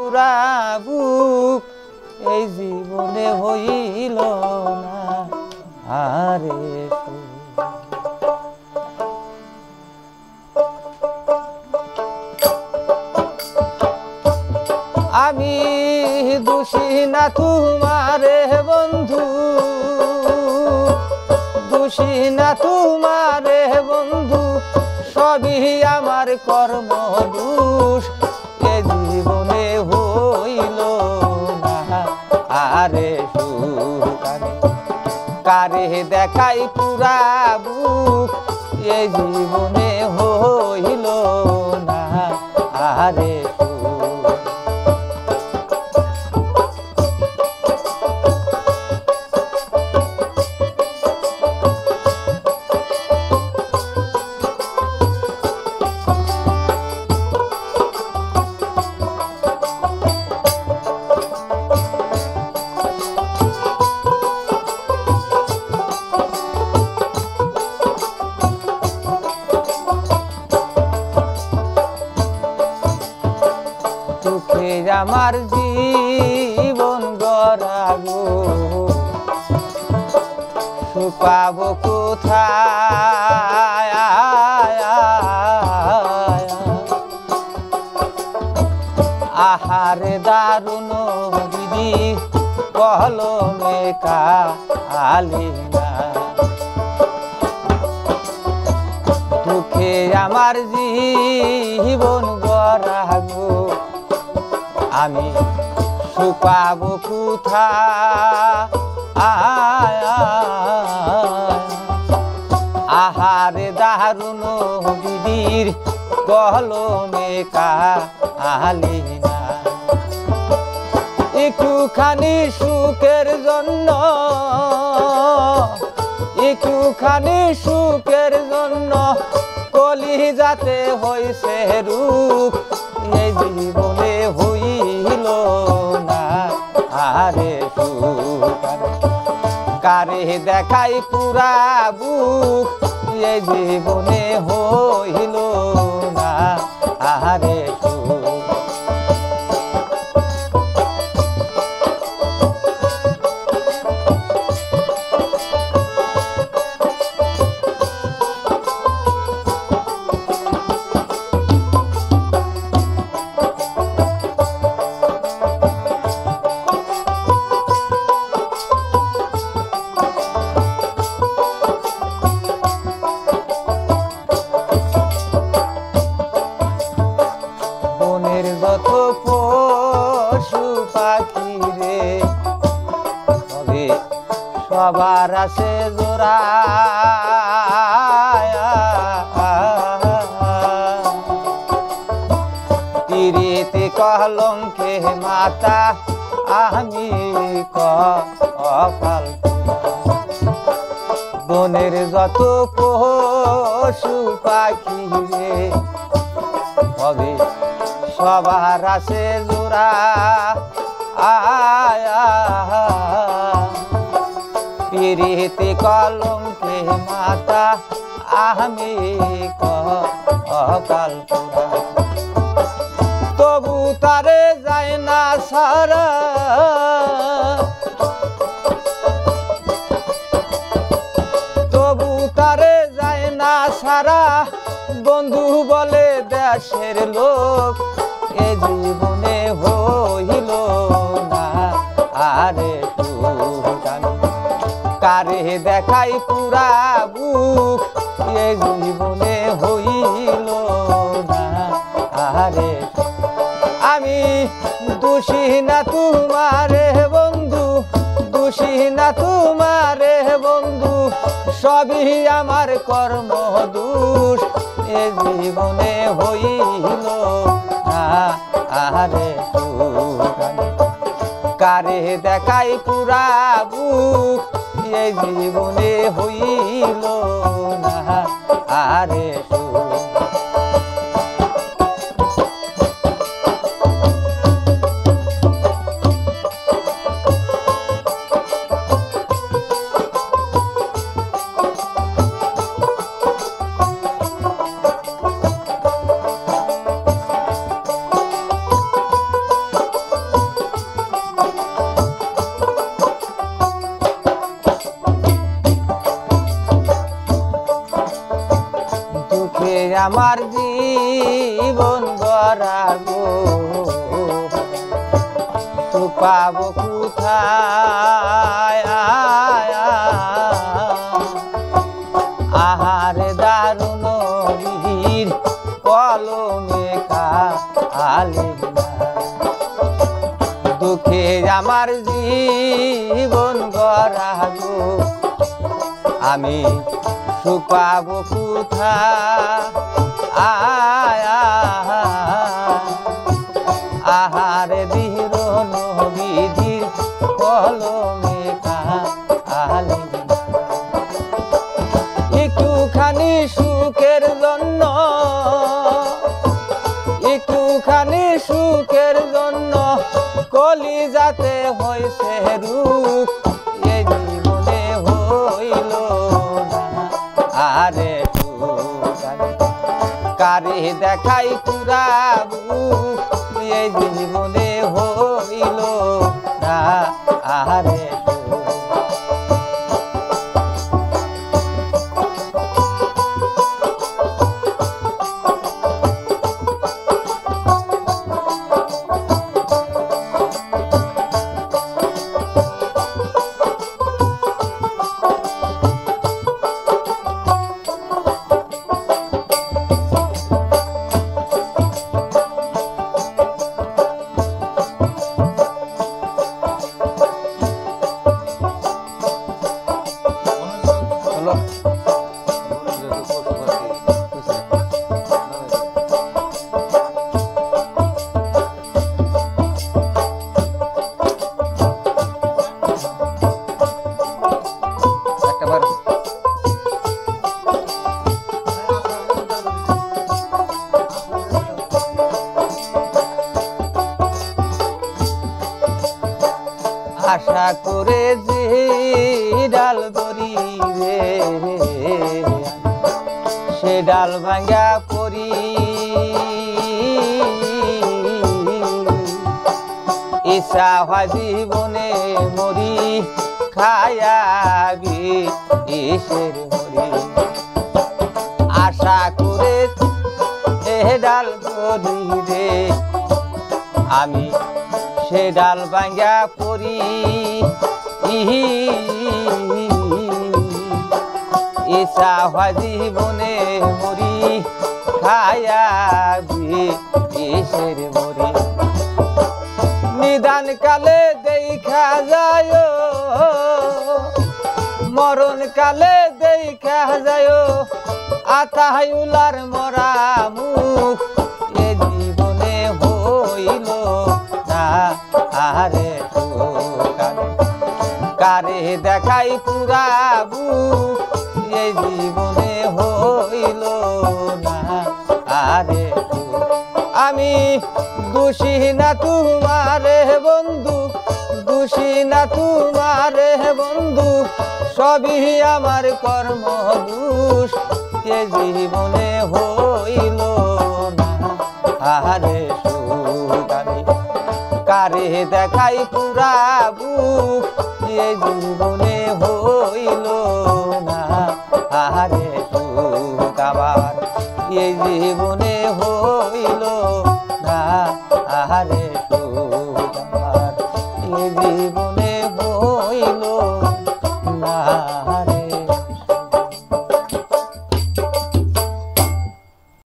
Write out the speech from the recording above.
পুরা বুক এই জীবনে হইল না আরে আমি দোষী না তোমারে বন্ধু, দোষী না তোমারে বন্ধু, সবই আমার কর্ম দোষ এ জীবনে হইল না আরে সুখ। কারে দেখাই পুরা বুক এ জীবনে হইল না আরে আমার জীবন গড়াগো সুখ পাবো কোথায়, আহারে দারুণ বিধি কলমে কালি না, দুঃখে আমার জীবন গড়াগো আমি সুখ পাবো কোথায়, আহারে দারুণ বিধির কলমে কালি না, একটুখানি সুখের জন্য, একটুখানি সুখের জন্য কলিজাতে হইছে রূপ এই জীবনে হইল না আরে সুখ। কারে দেখাই পুরা বুক এই জীবনে হইল না আরে সুখ। যত পশু পাখি রে তবে সবার আছে জোড়া, তিরিতে কলঙ্কে মাতা আমি কপাল, বনের যত পশু পাখি রে তবে সবার আছে জোড়া, পিরিতি কলঙ্কে মাতা আমি কপাল পোড়া, তবু তারে যায় না সারা, তবু তারে যায় না সারা, বন্ধু বলে দেশের লোক এ জীবনে হইল না আরে সুখ। কারে দেখাই পুরা বুক এ জীবনে হইল না আরে, আমি দোষী না তোমারে বন্ধু, দোষী না তোমারে বন্ধু, সবই আমার কর্ম দোষ এ জীবনে হইল না আরে সুখ। কারে দেখাই পুরা বুক এ জীবনে হইল না আরে সুখ। আমার জীবন গড়া গো সুখ পাবো কোথায় আহারে দারুণ বীর কলমে কালি দুঃখে আমার জীবন গড়া গো আমি সুখ পাবো কোথায় আহারে ধীর নবীজির কলমে কালি একটুখানি সুখের জন্য একটুখানি সুখের জন্য কলিজাতে হইছে রূপ এই জীবনে হইল না আরে কারে দেখাই পুরা বুক এই জীবনে হইল না আরে আশা করে যে ডাল ধরি রে সে ডাল ভাঙ্গা পড়ি ইচ্ছা হয় জীবনে মরি খায়াবি ইসের মরি আশা করে এ ডাল ধরি রে আমি সে ডাল ভাঙ্গা পড়ি ইচ্ছা হয় জীবনে মরি খায়াবি ইসের মরি নিদান কালে দেখা যায় মরণ কালে দেখা যায় আতাহুলার মরা মুখ এ জীবনে হইল না আরে কারে দেখাই পুরা বুক এই জীবনে হইল না আরে আমি দোষী না তোমারে বন্ধু দোষী না তোমারে বন্ধু সবই আমার কর্ম দোষ এ জীবনে হইল না আরে সুখ আমি কারে দেখাই পুরা বুক এ জীবনে হইল না আরে সুখ আমার এ জীবনে হইল না আরে সুখ আমার এ জীবনে